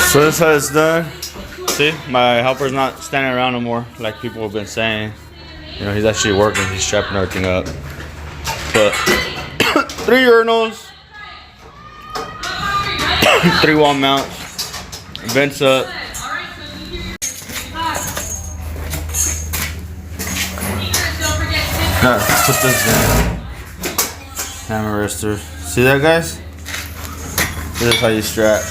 So this is how it's done. See, my helper's not standing around no more like people have been saying. You know, he's actually working. He's strapping everything up. But 3 urinals, 3 wall mounts, vents up. Put this in. Hammer wrister. See that, guys? This is how you strap.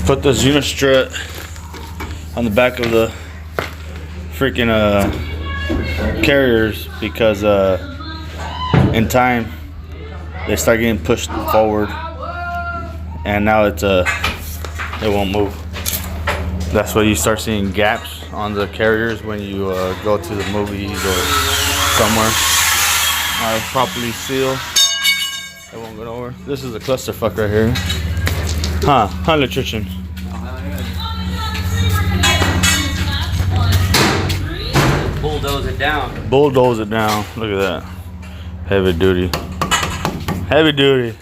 Put this unit strut on the back of the freaking carriers because in time they start getting pushed forward, and now it won't move. That's why you start seeing gaps on the carriers when you go to the movies or somewhere. Not properly sealed. It won't go nowhere. This is a clusterfuck right here. Huh, electrician. Bulldoze it down. Bulldoze it down. Look at that. Heavy duty. Heavy duty.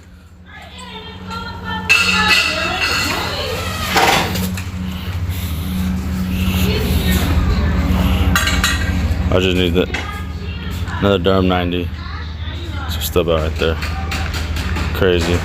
I just need that. Another Durham 90. Some stub out right there. Crazy.